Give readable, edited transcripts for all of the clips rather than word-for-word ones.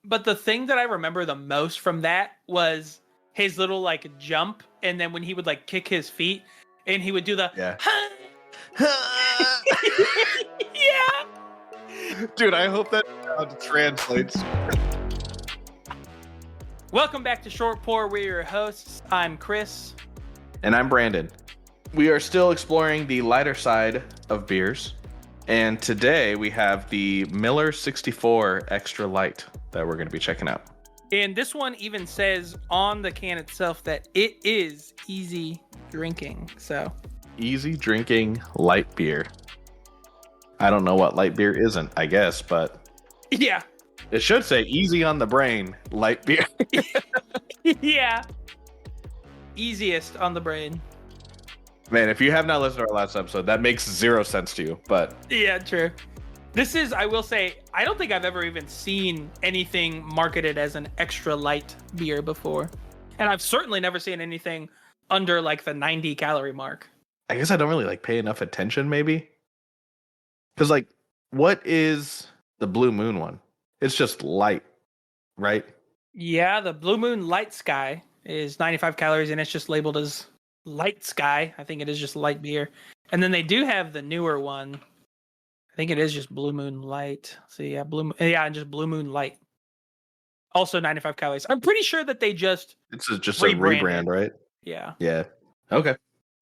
But the thing that I remember the most from that was his little like jump, and then when he would like kick his feet, and he would do the Yeah. yeah. Dude, I hope that sound translates. Welcome back to Short Pour. We're your hosts. I'm Chris. And I'm Brandon. We are still exploring the lighter side of beers. And today we have the Miller64 Extra Light that we're going to be checking out. And this one even says on the can itself that it is easy drinking. So easy drinking light beer. I don't know what light beer isn't, I guess, but yeah. It should say easy on the brain, light beer. Yeah. Easiest on the brain. Man, if you have not listened to our last episode, that makes zero sense to you, but... Yeah, true. This is, I will say, I don't think I've ever even seen anything marketed as an extra light beer before. And I've certainly never seen anything under like the 90 calorie mark. I guess I don't really like pay enough attention, maybe. Because like, what is the Blue Moon one? It's just light, right? Yeah, the Blue Moon Light Sky is 95 calories and it's just labeled as Light Sky. I think it is just light beer. And then they do have the newer one. I think it is just Blue Moon Light. So yeah, and just Blue Moon Light. Also 95 calories. I'm pretty sure that they just just a rebrand, right? Yeah. Yeah. Okay.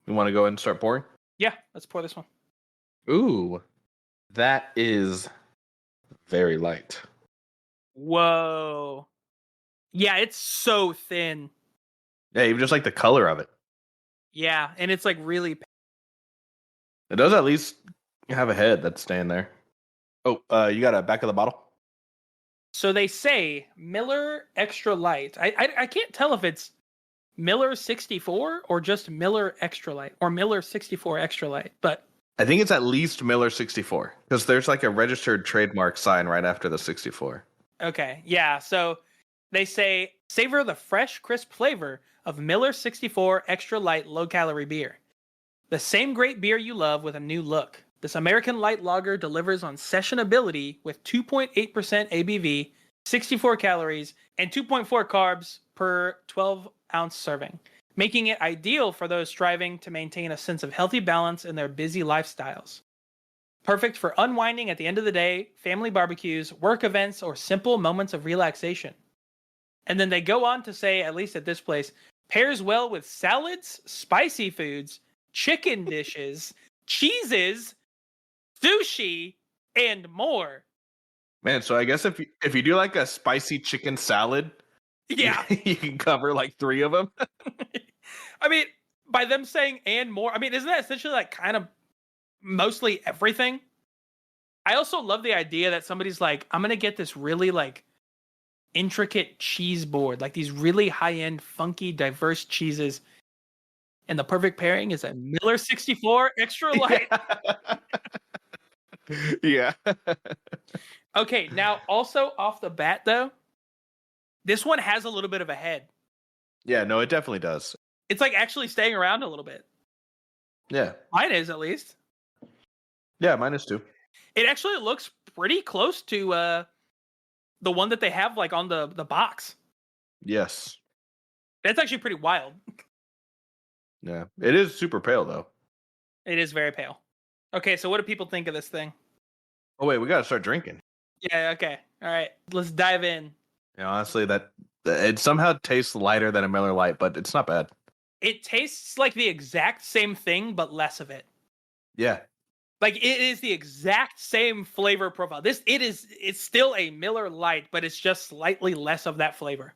You want to go ahead and start pouring? Yeah, let's pour this one. Ooh. That is very light. Whoa. Yeah, it's so thin. Yeah, even just like the color of it. Yeah, and it's like really... It does at least have a head that's staying there. Oh, you got a back of the bottle? So they say Miller Extra Light. I can't tell if it's Miller 64 or just Miller Extra Light or Miller 64 Extra Light, but... I think it's at least Miller 64 because there's like a registered trademark sign right after the 64. Okay, yeah, so they say, savor the fresh, crisp flavor of Miller 64 Extra Light low-calorie beer. The same great beer you love with a new look. This American light lager delivers on sessionability with 2.8% ABV, 64 calories, and 2.4 carbs per 12-ounce serving, making it ideal for those striving to maintain a sense of healthy balance in their busy lifestyles. Perfect for unwinding at the end of the day, family barbecues, work events, or simple moments of relaxation. And then they go on to say, at least at this place, pairs well with salads, spicy foods, chicken dishes, cheeses, sushi, and more. Man, so I guess if you do like a spicy chicken salad, yeah, you can cover like 3 of them. I mean, by them saying and more, I mean, isn't that essentially like kind of mostly everything? I also love the idea that somebody's like, I'm gonna get this really like intricate cheese board, like these really high-end, funky, diverse cheeses, and the perfect pairing is a Miller 64 Extra Light. Yeah. Okay, now also off the bat though, this one has a little bit of a head. Yeah, no, it definitely does. It's like actually staying around a little bit. Yeah. Mine is, at least. Yeah, mine is too. It actually looks pretty close to the one that they have like on the box. Yes. That's actually pretty wild. Yeah. It is super pale though. It is very pale. Okay, so what do people think of this thing? Oh wait, we gotta start drinking. Yeah, okay. All right. Let's dive in. Yeah, honestly, that it somehow tastes lighter than a Miller Lite, but it's not bad. It tastes like the exact same thing, but less of it. Yeah. Like it is the exact same flavor profile. It's still a Miller Lite, but it's just slightly less of that flavor.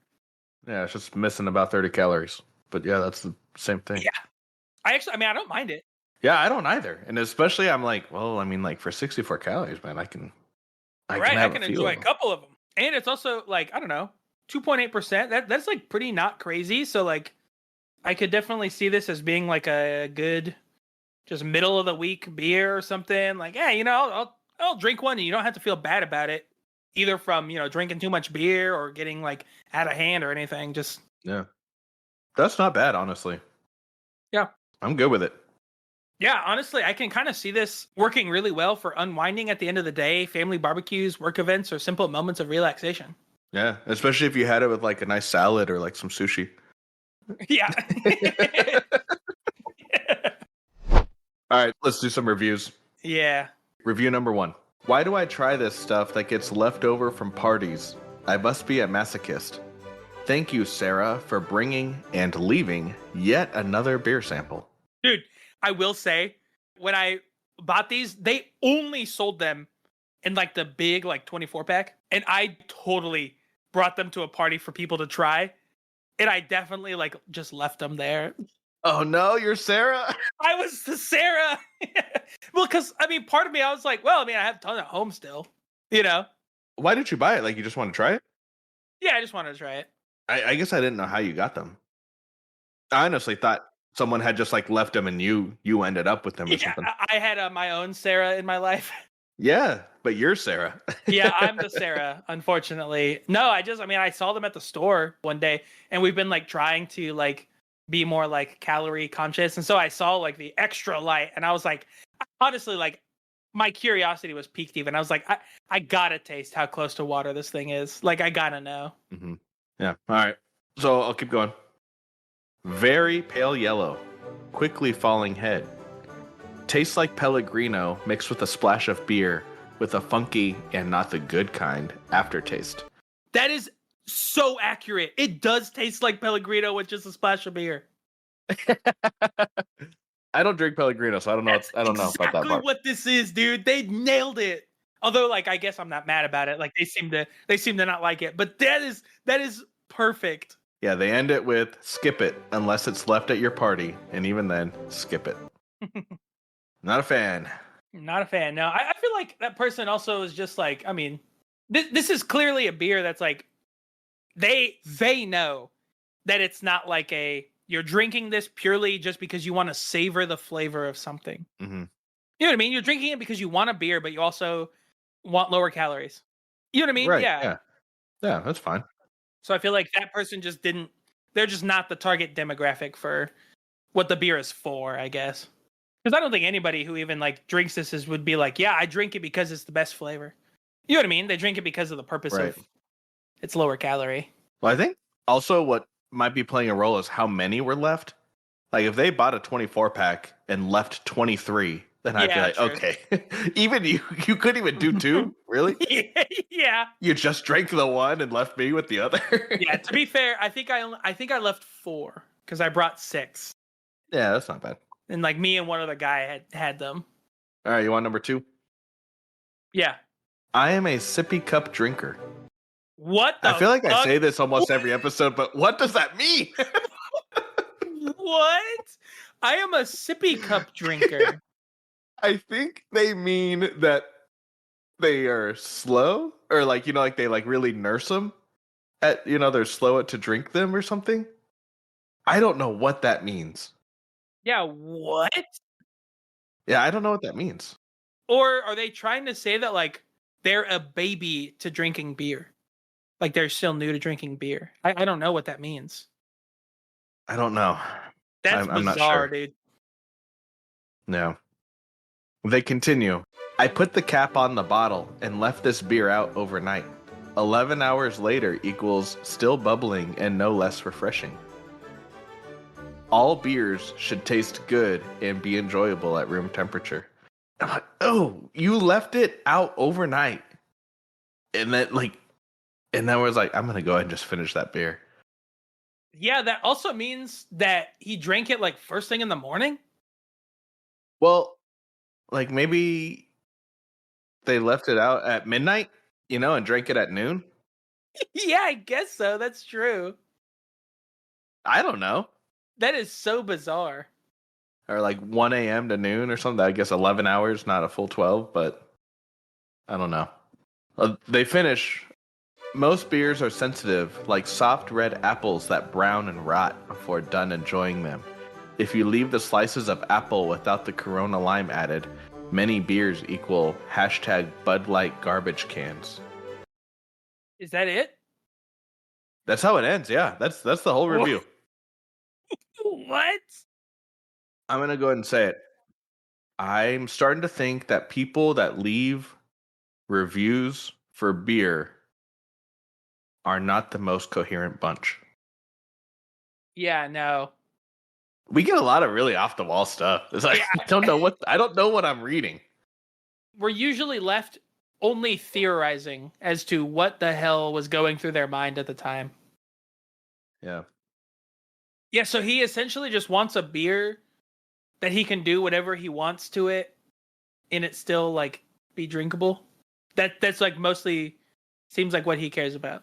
Yeah, it's just missing about 30 calories. But yeah, that's the same thing. Yeah. I don't mind it. Yeah, I don't either. And especially I'm like, well, I mean, like for 64 calories, man, I can enjoy a couple of them. And it's also like, I don't know, 2.8%. That's like pretty not crazy. So like I could definitely see this as being like a good just middle of the week beer or something. Like, yeah, I'll drink one and you don't have to feel bad about it. Either from, drinking too much beer or getting like out of hand or anything. Just yeah. That's not bad, honestly. Yeah. I'm good with it. Yeah, honestly, I can kind of see this working really well for unwinding at the end of the day, family barbecues, work events, or simple moments of relaxation. Yeah, especially if you had it with like a nice salad or like some sushi. Yeah. All right, let's do some reviews. Yeah. Review number 1. Why do I try this stuff that gets left over from parties? I must be a masochist. Thank you, Sarah, for bringing and leaving yet another beer sample. Dude, I will say, when I bought these, they only sold them in like the big like 24 pack, and I totally brought them to a party for people to try, and I definitely like just left them there. Oh no, you're Sarah? I was the Sarah. Well, because I mean, part of me, I was like, well, I mean, I have a ton at home still, you know? Why did you buy it? Like you just want to try it? Yeah, I just wanted to try it. I guess I didn't know how you got them. I honestly thought someone had just like left them and you ended up with them or Yeah, something. I had my own Sarah in my life. Yeah, but you're Sarah. Yeah, I'm the Sarah, unfortunately. No, I mean, I saw them at the store one day, and we've been like trying to like be more like calorie conscious. And so I saw like the extra light, and I was like, honestly, like my curiosity was piqued even. I was like, I gotta taste how close to water this thing is. Like, I gotta know. Mm-hmm. Yeah. All right. So I'll keep going. Very pale yellow, quickly falling head. Tastes like Pellegrino mixed with a splash of beer with a funky and not the good kind aftertaste. That is so accurate. It does taste like Pellegrino with just a splash of beer. I don't drink Pellegrino, so I don't know. That's I don't know about that exactly part. what this is, dude. They nailed it. Although, like, I guess I'm not mad about it. Like, they seem to not like it. But that is perfect. Yeah, they end it with skip it unless it's left at your party, and even then, skip it. Not a fan. Not a fan. No, I feel like that person also is just like, I mean, this is clearly a beer that's like they know that it's not like you're drinking this purely just because you want to savor the flavor of something. Mm-hmm. You know what I mean? You're drinking it because you want a beer, but you also want lower calories. You know what I mean? Right. Yeah. Yeah. Yeah, that's fine. So I feel like that person just didn't. They're just not the target demographic for what the beer is for, I guess. Because I don't think anybody who even like drinks this would be like, yeah, I drink it because it's the best flavor. You know what I mean? They drink it because of the purpose Right. of it's lower calorie. Well, I think also what might be playing a role is how many were left. Like if they bought a 24 pack and left 23, then I'd be Yeah, like, true. okay, even you couldn't even do 2, really? Yeah. You just drank the one and left me with the other. Yeah. To be fair, I think I left 4 because I brought 6, Yeah, that's not bad. and like me and one other guy had them. All right, you want number 2? Yeah. I am a sippy cup drinker. What the I feel like I fuck? say this almost every episode, but what does that mean? What? I am a sippy cup drinker. I think they mean that they are slow, or like like they like really nurse them at they're slow to drink them or something. I don't know what that means. Yeah, what? Yeah, I don't know what that means. Or are they trying to say that like they're a baby to drinking beer? Like they're still new to drinking beer. I don't know what that means. I don't know. That's I'm not bizarre, sure. dude. No. They continue. I put the cap on the bottle and left this beer out overnight. 11 hours later equals still bubbling and no less refreshing. All beers should taste good and be enjoyable at room temperature. I'm like, oh, you left it out overnight. And then I was like, I'm going to go ahead and just finish that beer. Yeah, that also means that he drank it like first thing in the morning. Well, like maybe they left it out at midnight, and drank it at noon. Yeah, I guess so. That's true. I don't know. That is so bizarre. Or like 1 a.m. to noon or something. I guess 11 hours, not a full 12, but I don't know. They finish. Most beers are sensitive, like soft red apples that brown and rot before done enjoying them. If you leave the slices of apple without the Corona lime added, many beers equal #Bud Light garbage cans. Is that it? That's how it ends. Yeah, that's the whole review. What? I'm gonna go ahead and say it. I'm starting to think that people that leave reviews for beer are not the most coherent bunch. Yeah, no. We get a lot of really off the wall stuff. It's like Yeah. I don't know what I'm reading. We're usually left only theorizing as to what the hell was going through their mind at the time. Yeah. Yeah, so he essentially just wants a beer that he can do whatever he wants to it and it still like be drinkable. That's like mostly seems like what he cares about.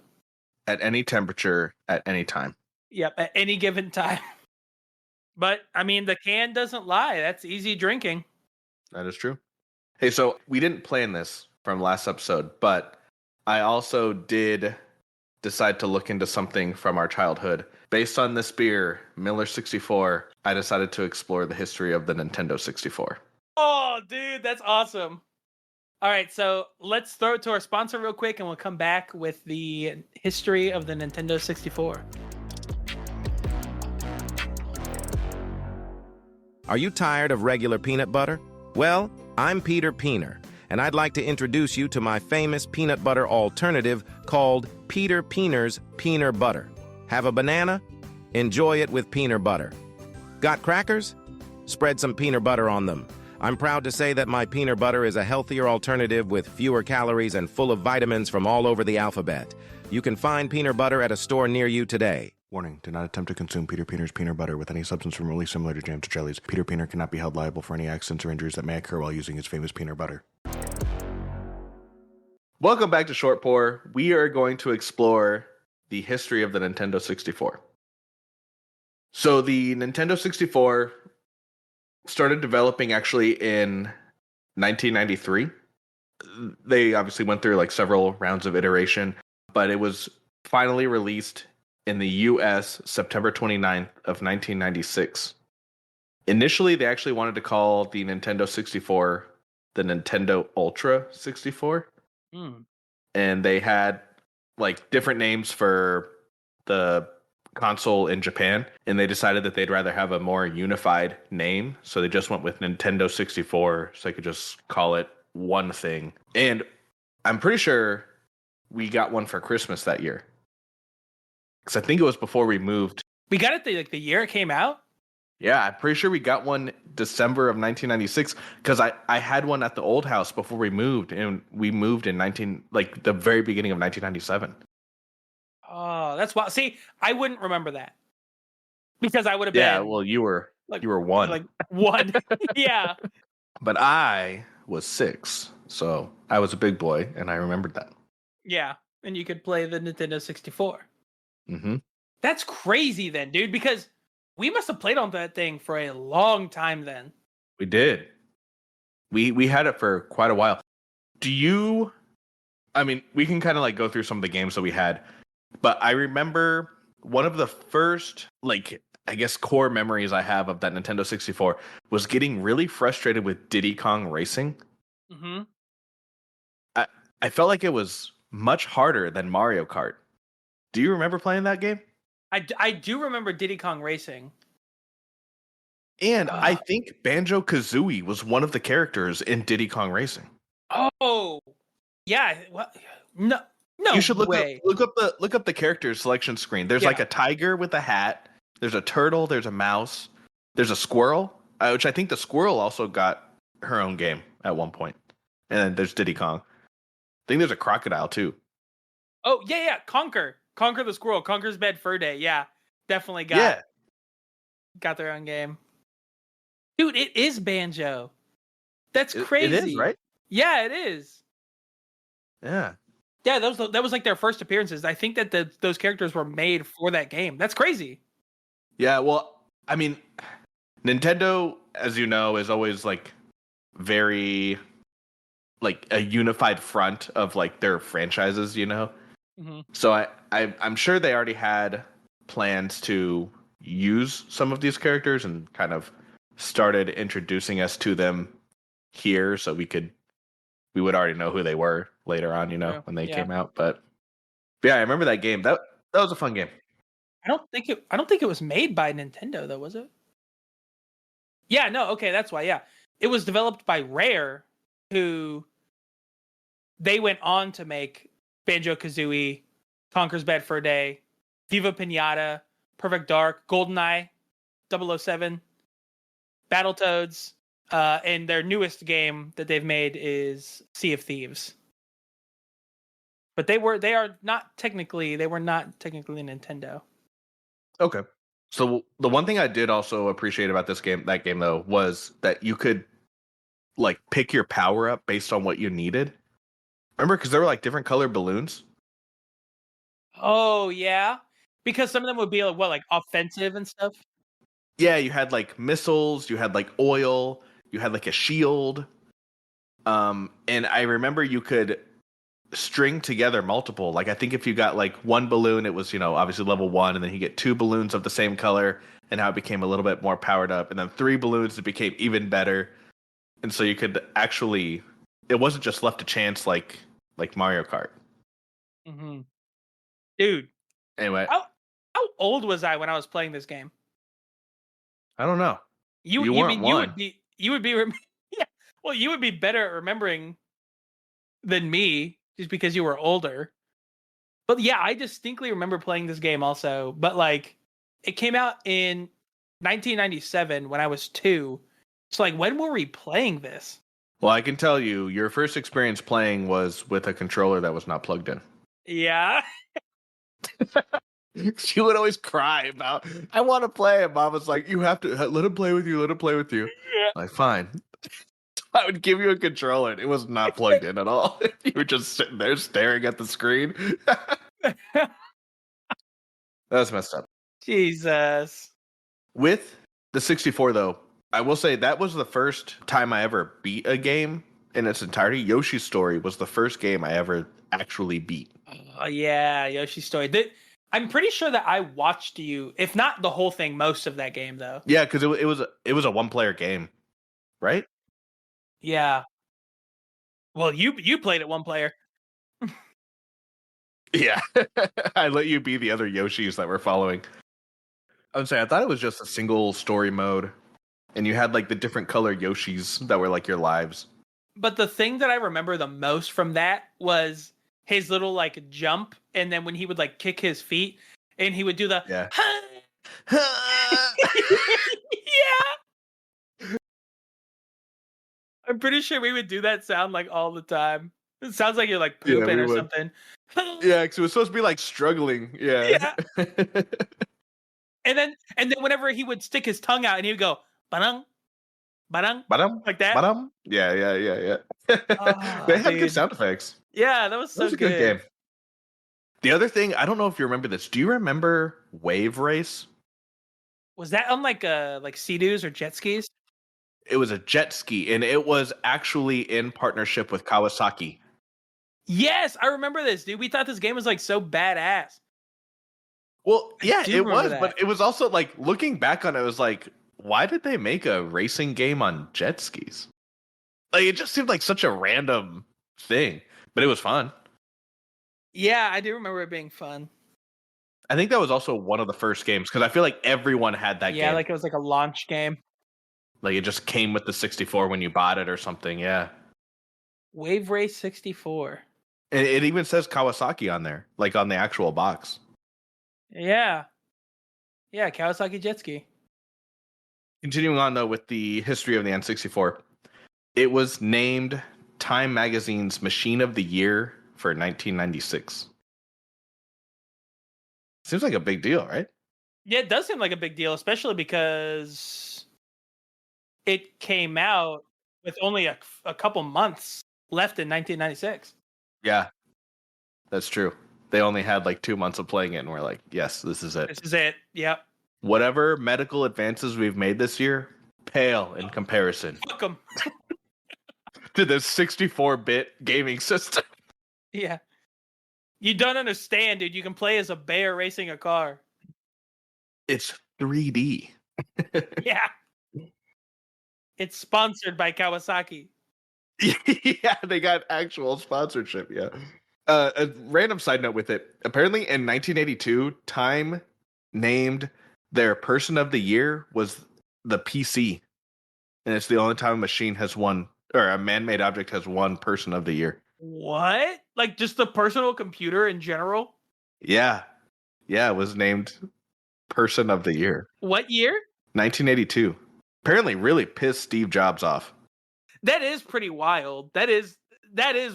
At any temperature, at any time. Yep, at any given time. But I mean the can doesn't lie. That's easy drinking. That is true. Hey, so we didn't plan this from last episode, but I also did decide to look into something from our childhood. Based on this beer, Miller64, I decided to explore the history of the Nintendo 64. Oh, dude, that's awesome. All right, so let's throw it to our sponsor real quick and we'll come back with the history of the Nintendo 64. Are you tired of regular peanut butter? Well, I'm Peter Peener, and I'd like to introduce you to my famous peanut butter alternative called Peter Peener's Peener Butter. Have a banana? Enjoy it with peanut butter. Got crackers? Spread some peanut butter on them. I'm proud to say that my peanut butter is a healthier alternative with fewer calories and full of vitamins from all over the alphabet. You can find peanut butter at a store near you today. Warning, do not attempt to consume Peter Peener's peanut butter with any substance remotely similar to jams or jellies. Peter Peener cannot be held liable for any accidents or injuries that may occur while using his famous peanut butter. Welcome back to Short Pour. We are going to explore the history of the Nintendo 64. So the Nintendo 64 started developing actually in 1993. They obviously went through like several rounds of iteration, but it was finally released in the US September 29th of 1996. Initially, they actually wanted to call the Nintendo 64 the Nintendo Ultra 64. And they had like different names for the console in Japan, and they decided that they'd rather have a more unified name, so they just went with Nintendo 64 so they could just call it one thing. And I'm pretty sure we got one for Christmas that year, because I think it was before we moved. We got it the year it came out? Yeah, I'm pretty sure we got one December of 1996, because I had one at the old house before we moved, and we moved in the very beginning of 1997. Oh, that's wild. See, I wouldn't remember that because I would have been. Yeah, well, you were one. Like one. Yeah. But I was 6, so I was a big boy, and I remembered that. Yeah, and you could play the Nintendo 64. Mm-hmm. That's crazy then, dude, because we must have played on that thing for a long time then. We did. We had it for quite a while. I mean, we can kind of like go through some of the games that we had, but I remember one of the first, like, I guess core memories I have of that Nintendo 64 was getting really frustrated with Diddy Kong Racing. Mm-hmm. I felt like it was much harder than Mario Kart. Do you remember playing that game? I do remember Diddy Kong Racing. And I think Banjo-Kazooie was one of the characters in Diddy Kong Racing. Oh, yeah. What? No, You should look way. up the character selection screen. There's like a tiger with a hat. There's a turtle. There's a mouse. There's a squirrel, which I think the squirrel also got her own game at one point. And then there's Diddy Kong. I think there's a crocodile too. Oh, yeah. Conquer the squirrel. Conquer's Bad Fur Day. Yeah, definitely got their own game. Dude, it is Banjo. That's crazy. It is, right? Yeah, it is. Yeah. Yeah, that was like their first appearances. I think that those characters were made for that game. That's crazy. Yeah, well, I mean, Nintendo, as you know, is always like very like a unified front of like their franchises, you know? Mm-hmm. So I'm sure they already had plans to use some of these characters and kind of started introducing us to them here so we would already know who they were later on, you know, when they came out. But yeah, I remember that game. That was a fun game. I don't think it was made by Nintendo though, was it? Yeah, no, okay, that's why, yeah. It was developed by Rare, who they went on to make Banjo-Kazooie, Conker's Bad for a Day, Viva Pinata, Perfect Dark, GoldenEye, 007, Battletoads, and their newest game that they've made is Sea of Thieves. But they were not technically Nintendo. Okay. So the one thing I did also appreciate about that game though, was that you could like pick your power up based on what you needed. Remember, because there were like different colored balloons. Oh yeah, because some of them would be like offensive and stuff. Yeah, you had like missiles, you had like oil, you had like a shield. And I remember you could string together multiple. Like I think if you got like one balloon, it was, obviously level 1, and then you get 2 balloons of the same color, and now it became a little bit more powered up, and then 3 balloons, it became even better. And so you could actually, it wasn't just left to chance like Mario Kart. Mm-hmm. Dude, Anyway, how old was I when I was playing this game? I don't know. You weren't one. you would be yeah. Well, you would be better at remembering than me just because you were older. But yeah, I distinctly remember playing this game also. But like, it came out in 1997 when I was 2. So like, when were we playing this? Well, I can tell you, your first experience playing was with a controller that was not plugged in. Yeah. She would always cry about, I want to play. And Mom was like, you have to let him play with you. Let him play with you. Yeah. Like, fine. I would give you a controller and it was not plugged in at all. You were just sitting there staring at the screen. That's messed up. Jesus. With the 64, though, I will say that was the first time I ever beat a game in its entirety. Yoshi's Story was the first game I ever actually beat. Oh yeah, Yoshi's Story. I'm pretty sure that I watched you, if not the whole thing, most of that game though. Yeah, because it was a 1-player game, right? Yeah. Well, you played it 1 player. Yeah. I let you be the other Yoshis that were following. I would say I thought it was just a single story mode, and you had like the different color Yoshis that were like your lives. But the thing that I remember the most from that was his little like jump, and then when he would like kick his feet, and he would do the Yeah. yeah. I'm pretty sure we would do that sound like all the time. It sounds like you're like pooping or something. Yeah, because it was supposed to be like struggling. Yeah. And then whenever he would stick his tongue out and he would go badang, badang, Badum, like that. badum. Yeah. They had good sound effects. Yeah, that was so That was a good game. The other thing, I don't know if you remember this. Do you remember Wave Race? Was that on like Sea-Doos or jet skis? It was a jet ski, and it was actually in partnership with Kawasaki. Yes, I remember this, dude. We thought this game was like so badass. Well, yeah, do it was, remember but that. it was also like looking back on it, it was like, why did they make a racing game on jet skis? Like it just seemed like such a random thing, but it was fun. Yeah, I do remember it being fun. I think that was also one of the first games because I feel like everyone had that game. Yeah, like it was like a launch game. Like it just came with the 64 when you bought it or something. Yeah. Wave Race 64. It even says Kawasaki on there, like on the actual box. Yeah. Yeah, Kawasaki jet ski. Continuing on though with the history of the N64, it was named Time Magazine's Machine of the Year for 1996. Seems like a big deal, right? Yeah, it does seem like a big deal, especially because it came out with only a couple months left in 1996. Yeah, that's true. They only had like 2 months of playing it, and we're like, yes, this is it. This is it. Yep. Whatever medical advances we've made this year, pale in comparison Fuck 'em. to the 64-bit gaming system. Yeah. You don't understand, dude. You can play as a bear racing a car. It's 3D. Yeah. It's sponsored by Kawasaki. Yeah, they got actual sponsorship. Yeah. A random side note with it. Apparently, in 1982, Time named their Person of the Year was the PC, and it's the only time a machine has won, or a man-made object has won Person of the Year. What? Like just the personal computer in general? Yeah. Yeah, it was named Person of the Year. What year? 1982. Apparently really pissed Steve Jobs off. That is pretty wild. That is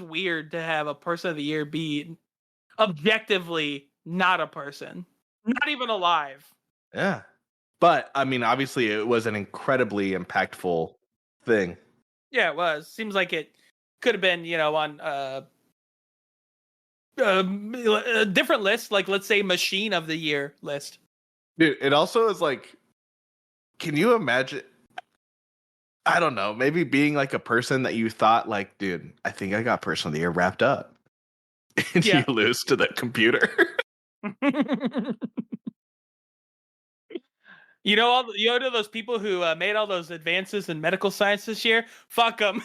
weird to have a person of the year be objectively not a person, not even alive. Yeah. But I mean, obviously it was an incredibly impactful thing. Yeah, it was. Seems like it could have been, on a different list, like let's say Machine of the Year list. Dude, it also is like, can you imagine? I don't know, maybe being like a person that you thought like, dude, I think I got Person of the Year wrapped up. And Yeah. you lose to the computer. You know those people who made all those advances in medical science this year? Fuck them.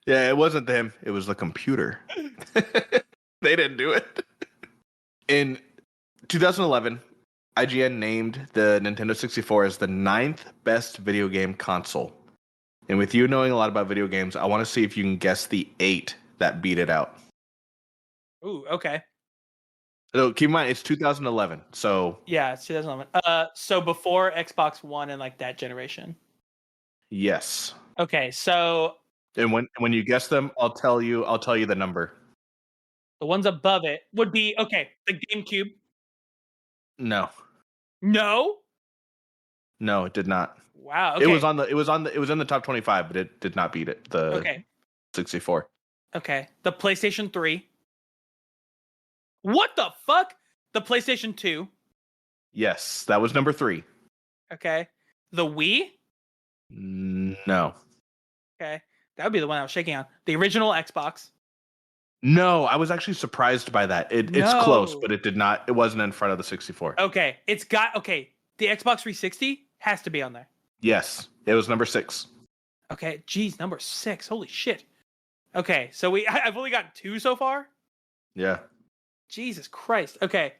Yeah, it wasn't them. It was the computer. They didn't do it. In 2011, IGN named the Nintendo 64 as the 9th best video game console. And with you knowing a lot about video games, I want to see if you can guess the 8 that beat it out. Ooh, okay. So keep in mind, it's 2011. So Yeah, it's 2011. So before Xbox One and like that generation. yes. Okay, so And when you guess them, I'll tell you the number. the ones above it would be the GameCube. No. No? No, it did not. Wow. Okay. It was in the top 25, but it did not beat it. The 64. Okay. The PlayStation 3. What the fuck? The PlayStation 2. Yes, that was number 3. Okay. The Wii. No. Okay. That would be the one I was shaking on. The original Xbox. No, I was actually surprised by that. It's close, but it wasn't in front of the 64. Okay. The Xbox 360 has to be on there. Yes, it was number 6. Okay. Geez, number 6. Holy shit. Okay. So I've only got 2 so far. Yeah. Jesus Christ. Okay.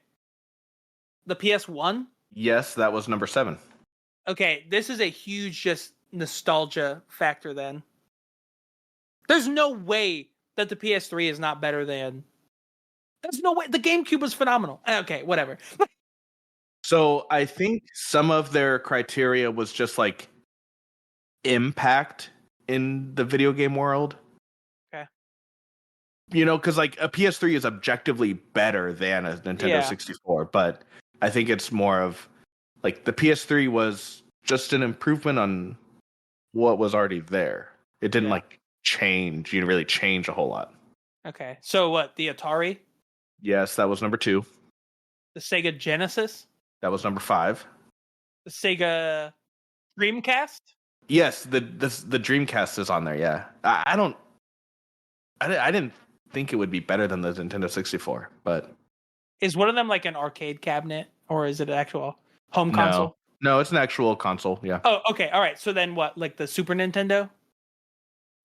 The PS1. Yes, that was number 7. Okay. This is a huge just nostalgia factor then. There's no way that the PS3 is not better than. There's no way. The GameCube was phenomenal. Okay, whatever. So I think some of their criteria was just like impact in the video game world. Okay. Because like a PS3 is objectively better than a Nintendo 64, but I think it's more of like the PS3 was just an improvement on what was already there. It didn't like change. You didn't really change a whole lot. Okay. So what? The Atari? Yes, that was number 2. The Sega Genesis? That was number 5. The Sega Dreamcast? Yes, the Dreamcast is on there. Yeah, I didn't think it would be better than the Nintendo 64, but is one of them like an arcade cabinet or is it an actual home console? No, it's an actual console. Yeah. Oh, okay. All right. So then what? Like the Super Nintendo?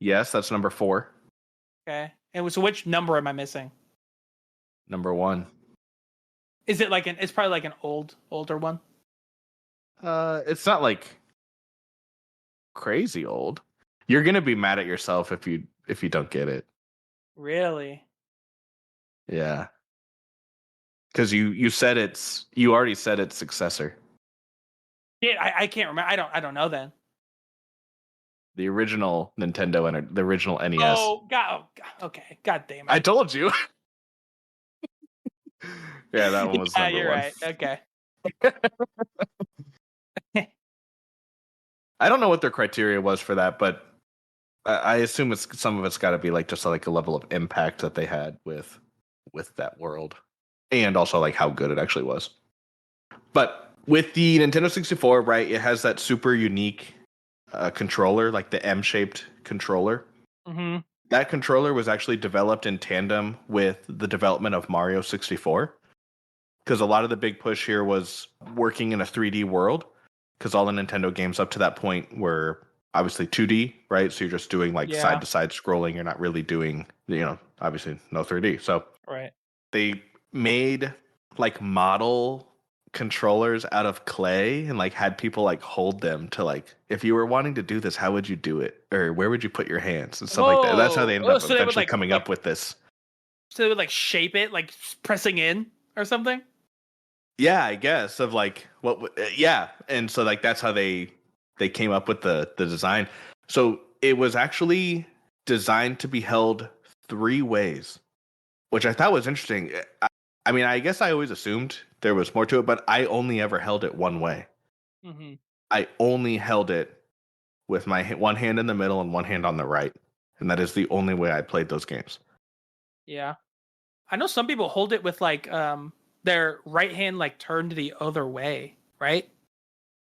Yes, that's number 4. Okay. And so which number am I missing? Number 1. Is it it's probably like an older one? It's not like crazy old. You're gonna be mad at yourself if you don't get it. Really? Yeah. Because you already said its successor. Yeah, I can't remember. I don't know then. The original Nintendo and the original NES. Oh God! Okay. God damn it! I told you. Yeah, that one was number you're 1. right. Okay. I don't know what their criteria was for that, but I assume some of it's got to be like just like a level of impact that they had with that world, and also like how good it actually was. But with the Nintendo 64, right, it has that super unique controller, like the M-shaped controller. Mm-hmm. That controller was actually developed in tandem with the development of Mario 64, because a lot of the big push here was working in a 3D world, because all the Nintendo games up to that point were obviously 2D, right? So you're just doing like side-to-side scrolling. You're not really doing, obviously no 3D. So they made like model controllers out of clay and like had people like hold them to like, if you were wanting to do this, how would you do it? Or where would you put your hands and stuff like that? That's how they ended up eventually coming up with this. So they would like shape it, like pressing in or something. Yeah, I guess of like yeah, and so like that's how they came up with the design. So it was actually designed to be held three ways, which I thought was interesting. I mean, I guess I always assumed there was more to it, but I only ever held it one way. Mm-hmm. I only held it with my one hand in the middle and one hand on the right, and that is the only way I played those games. Yeah. I know some people hold it with like their right hand like turned the other way, right?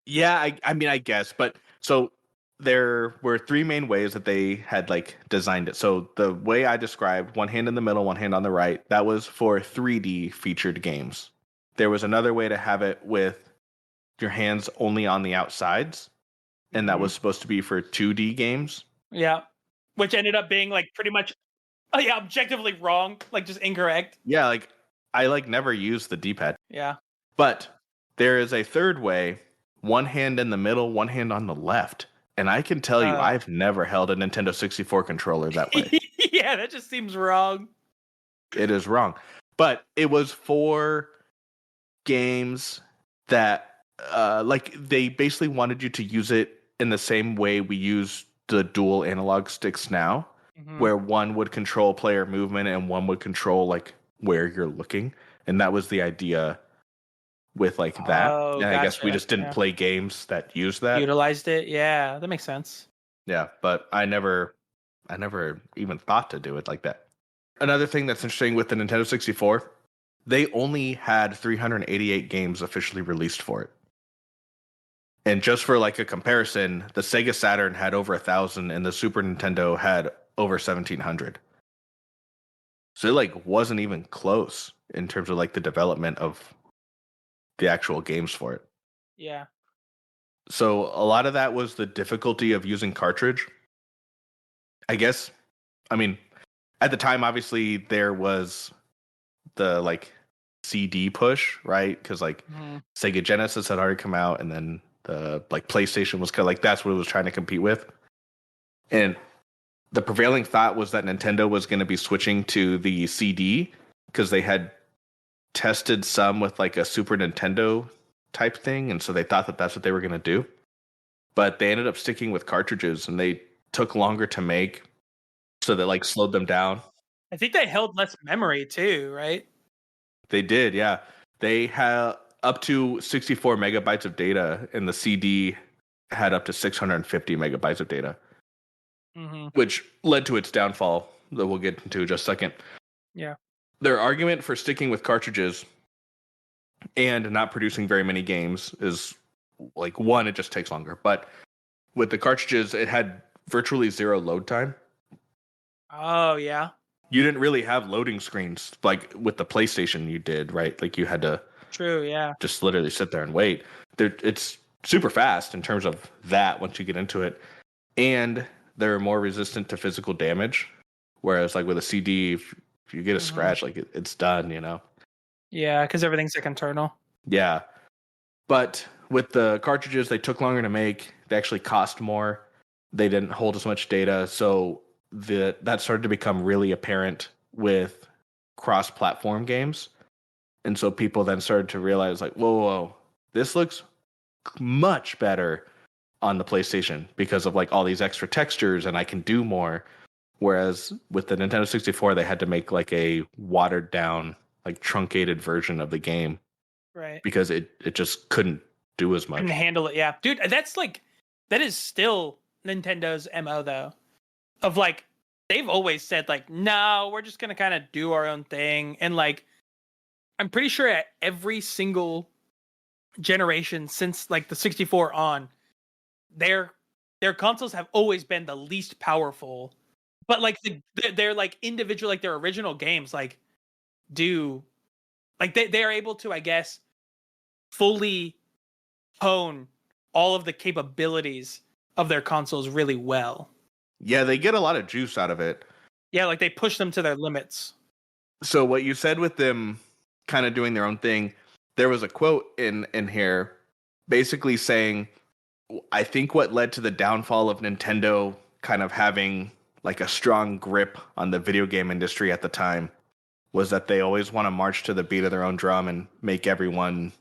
Yeah, I mean, I guess, but so there were three main ways that they had like designed it. So the way I described, one hand in the middle, one hand on the right, that was for 3D featured games. There was another way to have it with your hands only on the outsides, and that Mhm. was supposed to be for 2D games. Yeah. Which ended up being like pretty much yeah, objectively wrong, like just incorrect. Yeah, like I like never used the D-pad. Yeah. But there is a third way, one hand in the middle, one hand on the left. And I can tell you, Uh, I've never held a Nintendo 64 controller that way. yeah, that just seems wrong. It is wrong. But it was for games that, like, they basically wanted you to use it in the same way we use the dual analog sticks now, Mhm. where one would control player movement and one would control, like, where you're looking. And that was the idea with like that. Oh, And I guess we gotcha. just didn't Yeah. play games that use that. Utilized it. Yeah, that makes sense. Yeah, but I never even thought to do it like that. Another thing that's interesting with the Nintendo 64, they only had 388 games officially released for it. And just for like a comparison, the Sega Saturn had over 1,000 and the Super Nintendo had over 1,700. So it like wasn't even close in terms of like the development of the actual games for it. Yeah. So a lot of that was the difficulty of using cartridge. I guess, I mean, at the time, obviously there was the like CD push, right? Because like Mhm. Sega Genesis had already come out, and then the like PlayStation was kind of like that's what it was trying to compete with. And the prevailing thought was that Nintendo was going to be switching to the CD because they had tested some with like a Super Nintendo type thing, and so they thought that that's what they were going to do. But they ended up sticking with cartridges, and they took longer to make, so that like slowed them down. I think they held less memory too, right? They did, yeah. They had up to 64 megabytes of data, and the CD had up to 650 megabytes of data, Mm-hmm. which led to its downfall that we'll get into in just a second. Yeah. Their argument for sticking with cartridges and not producing very many games is like one, it just takes longer. But with the cartridges, it had virtually zero load time. Oh, yeah. You didn't really have loading screens like with the PlayStation you did, right? Like you had to True. Yeah. just literally sit there and wait. It's super fast in terms of that once you get into it. And they're more resistant to physical damage. Whereas like with a CD, if you get a Mhm. scratch, like it's done, you know? Yeah, because everything's like internal. Yeah. But with the cartridges, they took longer to make. They actually cost more. They didn't hold as much data. So that started to become really apparent with cross-platform games. And so people then started to realize, like, whoa, this looks much better on the PlayStation because of like all these extra textures and I can do more. Whereas with the Nintendo 64, they had to make like a watered down, like truncated version of the game Right. because it just couldn't do as much. Couldn't handle it. Yeah. Dude, that's like, that is still Nintendo's MO though. Of like, they've always said like, no, we're just going to kind of do our own thing. And like, I'm pretty sure at every single generation since like the 64 on, their consoles have always been the least powerful. But like they're like individual, like their original games, like do like they're able to, I guess, fully hone all of the capabilities of their consoles really well. Yeah, they get a lot of juice out of it. Yeah, like they push them to their limits. So what you said with them kind of doing their own thing, there was a quote in here basically saying, I think what led to the downfall of Nintendo kind of having like a strong grip on the video game industry at the time was that they always want to march to the beat of their own drum and make everyone,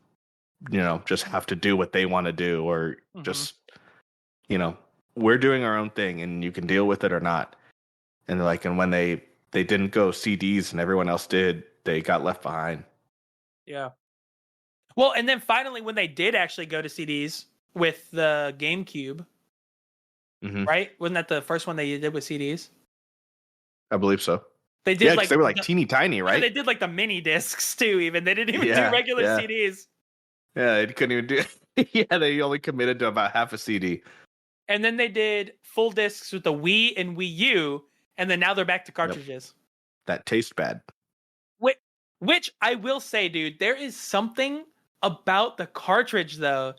just have to do what they want to do, or just, we're doing our own thing and you can deal with it or not. And and when they didn't go CDs and everyone else did, they got left behind. Yeah. Well, and then finally, when they did actually go to CDs with the GameCube, right? Wasn't that the first one they did with CDs? I believe so. They did because they were like teeny tiny, right? Yeah, they did like the mini discs too. Even they didn't even do regular CDs. Yeah, they couldn't even do. Yeah, they only committed to about half a CD. And then they did full discs with the Wii and Wii U, and then now they're back to cartridges. Yep. That tastes bad. Which I will say, dude, there is something about the cartridge though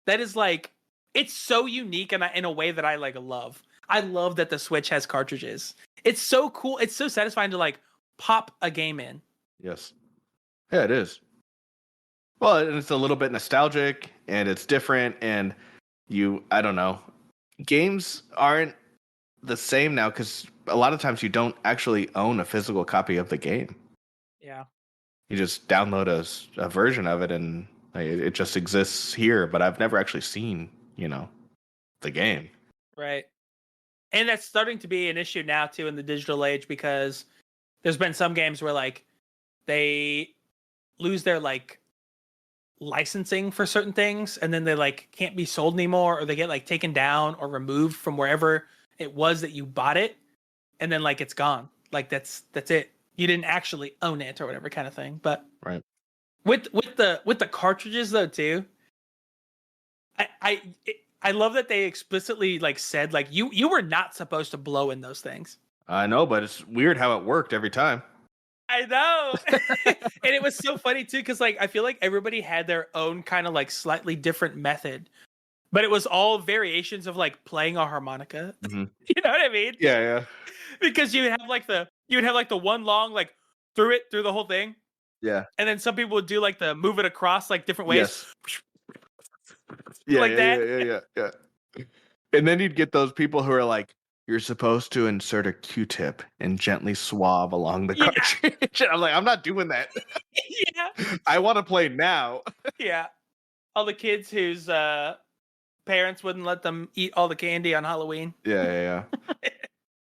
that is like, it's so unique and in a way that I like love. I love that the Switch has cartridges. It's so cool. It's so satisfying to like pop a game in. Yes. Yeah, it is. Well, and it's a little bit nostalgic and it's different, and I don't know. Games aren't the same now because a lot of times you don't actually own a physical copy of the game. Yeah. You just download a version of it and it just exists here, but I've never actually seen, the game. Right. And that's starting to be an issue now too in the digital age, because there's been some games where like they lose their like licensing for certain things, and then they like can't be sold anymore, or they get like taken down or removed from wherever it was that you bought it, and then like it's gone. Like that's it. You didn't actually own it or whatever kind of thing. But right. With the cartridges though too, I love that they explicitly like said like you were not supposed to blow in those things. I know, but it's weird how it worked every time. I know. And it was so funny too, because like I feel like everybody had their own kind of like slightly different method, but it was all variations of like playing a harmonica. Mm-hmm. You know what I mean? Yeah. Because you would have like the one long like through the whole thing. Yeah. And then some people would do like the move it across like different ways. Yes. Yeah, like that. Yeah. And then you'd get those people who are like, you're supposed to insert a Q-tip and gently swab along the cartridge. I'm like, I'm not doing that. Yeah. I want to play now. Yeah. All the kids whose parents wouldn't let them eat all the candy on Halloween. Yeah.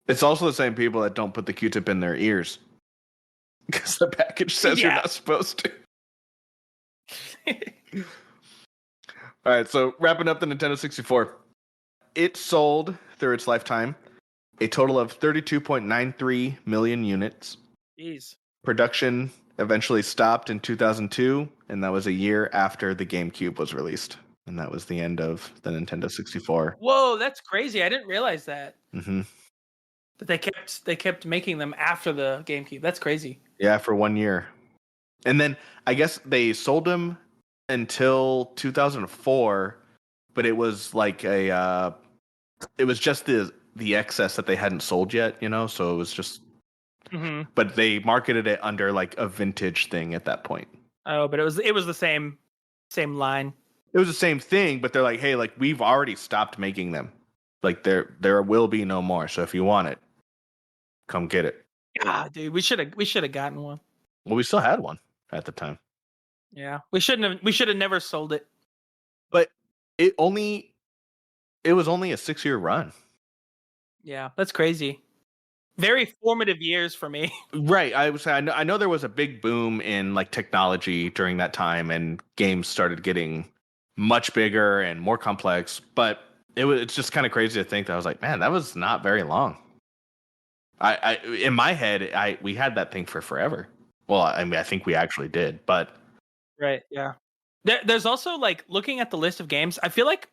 It's also the same people that don't put the Q-tip in their ears because the package says you're not supposed to. All right, so wrapping up the Nintendo 64. It sold through its lifetime a total of 32.93 million units. Jeez. Production eventually stopped in 2002, and that was a year after the GameCube was released. And that was the end of the Nintendo 64. Whoa, that's crazy. I didn't realize that. Mm-hmm. That they kept making them after the GameCube. That's crazy. Yeah, for 1 year. And then I guess they sold them until 2004, but it was like it was just the excess that they hadn't sold yet, so it was just but they marketed it under like a vintage thing at that point. Oh, but it was the same line. It was the same thing, but they're like, hey, like we've already stopped making them. Like there will be no more. So if you want it, come get it. Ah, dude, we should have gotten one. Well, we still had one at the time. Yeah, we should have never sold it. But it was only a 6-year run. Yeah, that's crazy. Very formative years for me. Right. I know there was a big boom in like technology during that time, and games started getting much bigger and more complex. But it's just kind of crazy to think that I was like, man, that was not very long. I in my head, we had that thing for forever. Well, I mean, I think we actually did, but right. Yeah. There's also like looking at the list of games, I feel like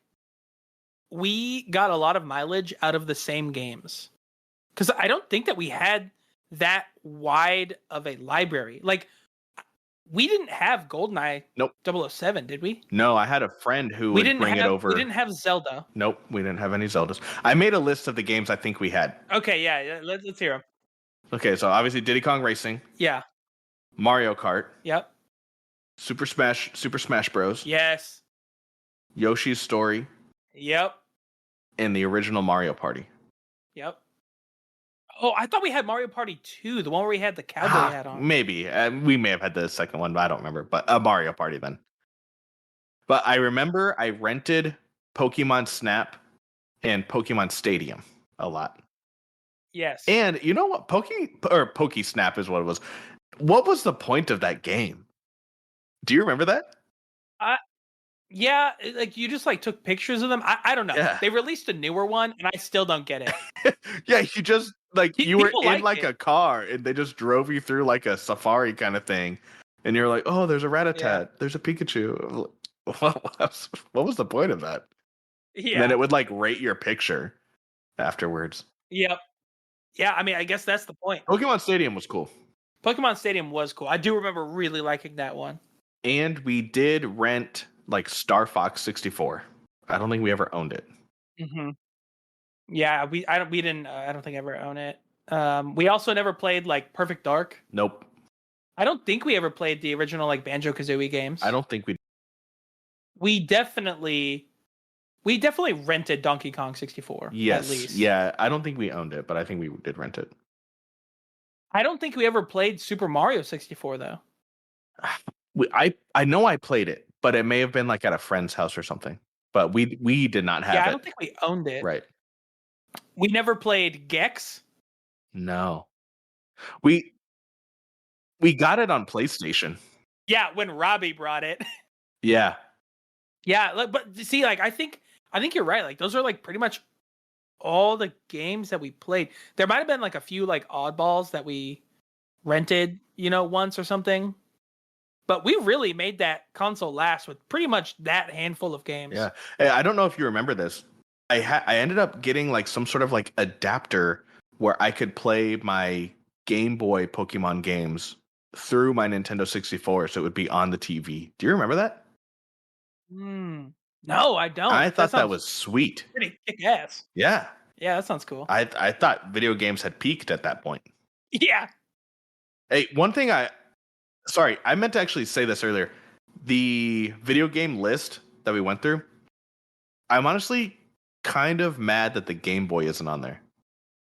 we got a lot of mileage out of the same games. Because I don't think that we had that wide of a library. Like, we didn't have GoldenEye 007, did we? No, I had a friend who would bring it over. We didn't have Zelda. Nope, we didn't have any Zeldas. I made a list of the games I think we had. Okay, yeah, let's hear them. Okay, so obviously Diddy Kong Racing. Yeah. Mario Kart. Yep. Super Smash Bros. Yes. Yoshi's Story. Yep. And the original Mario Party. Yep. Oh, I thought we had Mario Party 2, the one where we had the cowboy hat on. Maybe. We may have had the second one, but I don't remember. But Mario Party then. But I remember I rented Pokemon Snap and Pokemon Stadium a lot. Yes. And you know what? Poke Snap is what it was. What was the point of that game? Do you remember that? Yeah, like you just like took pictures of them. I don't know. Yeah. They released a newer one, and I still don't get it. Yeah, you just like you were People in like like it. a car and they just drove you through like a safari kind of thing. And you're like, oh, there's a Rattata, there's a Pikachu. What was the point of that? Yeah. And then it would like rate your picture afterwards. Yep. Yeah, I mean, I guess that's the point. Pokemon Stadium was cool. Pokemon Stadium was cool. I do remember really liking that one. And we did rent like Star Fox 64. I don't think we ever owned it. Mm-hmm. Yeah, we didn't. I don't think I ever own it. We also never played like Perfect Dark. Nope. I don't think we ever played the original like Banjo-Kazooie games. I don't think we. We definitely rented Donkey Kong 64. Yes. At least. Yeah. I don't think we owned it, but I think we did rent it. I don't think we ever played Super Mario 64 though. I know I played it, but it may have been like at a friend's house or something. But we did not have it. Yeah, I don't think we owned it. Right. We never played Gex. No. We got it on PlayStation. Yeah, when Robbie brought it. Yeah. Yeah, but see, like I think you're right. Like those are like pretty much all the games that we played. There might have been like a few like oddballs that we rented, once or something. But we really made that console last with pretty much that handful of games. Yeah. Hey, I don't know if you remember this. I ended up getting like some sort of like adapter where I could play my Game Boy Pokemon games through my Nintendo 64, so it would be on the TV. Do you remember that? No, I don't. I thought that was sweet. Pretty kick ass. Yeah. Yeah, that sounds cool. I thought video games had peaked at that point. Yeah. Hey, one thing sorry, I meant to actually say this earlier. The video game list that we went through, I'm honestly kind of mad that the Game Boy isn't on there.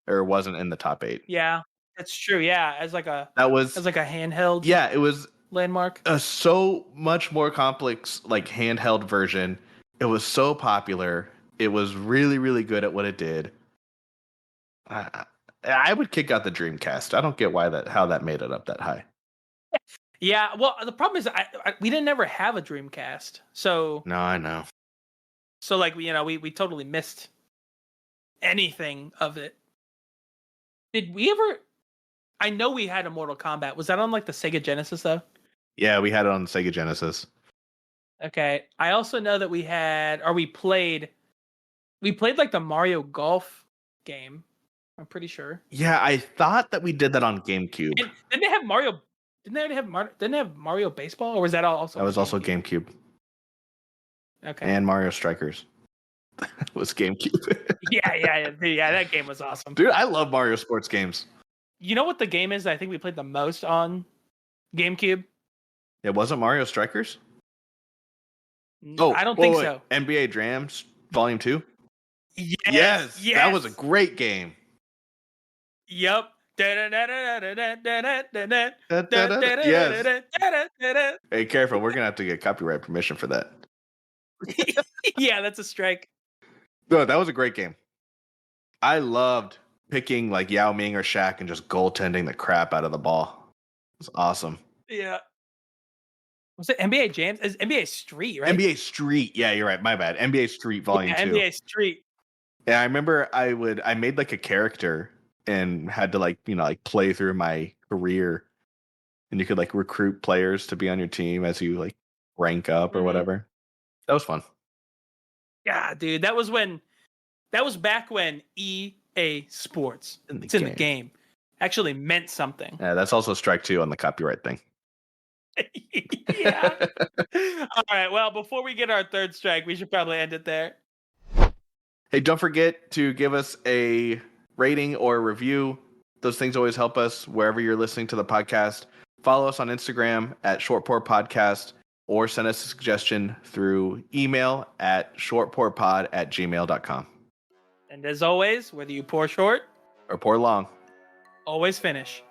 Or wasn't in the top 8. Yeah, that's true. Yeah, as like a handheld. Yeah, it was landmark. A so much more complex like handheld version. It was so popular. It was really, really good at what it did. I would kick out the Dreamcast. I don't get how that made it up that high. Yeah, well, the problem is we didn't ever have a Dreamcast, so no, I know. So like we totally missed anything of it. Did we ever? I know we had a Mortal Kombat. Was that on like the Sega Genesis though? Yeah, we had it on the Sega Genesis. Okay, I also know that we played like the Mario Golf game. I'm pretty sure. Yeah, I thought that we did that on GameCube. And didn't they have Mario? Didn't they have Mario Baseball, or was that also? That was also GameCube. Okay. And Mario Strikers. Was GameCube. yeah. That game was awesome. Dude, I love Mario sports games. You know what the game is that I think we played the most on GameCube? It wasn't Mario Strikers? I don't think so. NBA Jams Volume 2? Yes. That was a great game. Yep. Yes. Hey, careful. We're going to have to get copyright permission for that. Yeah, that's a strike. No, that was a great game. I loved picking like Yao Ming or Shaq and just goaltending the crap out of the ball. It was awesome. Yeah. Was it NBA Jams? It's NBA Street, right? NBA Street. Yeah, you're right. My bad. NBA Street Volume 2. NBA Street. Yeah, I remember I made like a character and had to like play through my career, and you could like recruit players to be on your team as you like rank up or whatever. That was fun. Yeah, dude, that was back when EA Sports, in the game, actually meant something. Yeah, that's also strike 2 on the copyright thing. Yeah. All right. Well, before we get our third strike, we should probably end it there. Hey, don't forget to give us a rating or a review. Those things always help us wherever you're listening to the podcast. Follow us on Instagram at ShortPourPodcast or send us a suggestion through email at shortpourpod@gmail.com. And as always, whether you pour short or pour long, Always finish.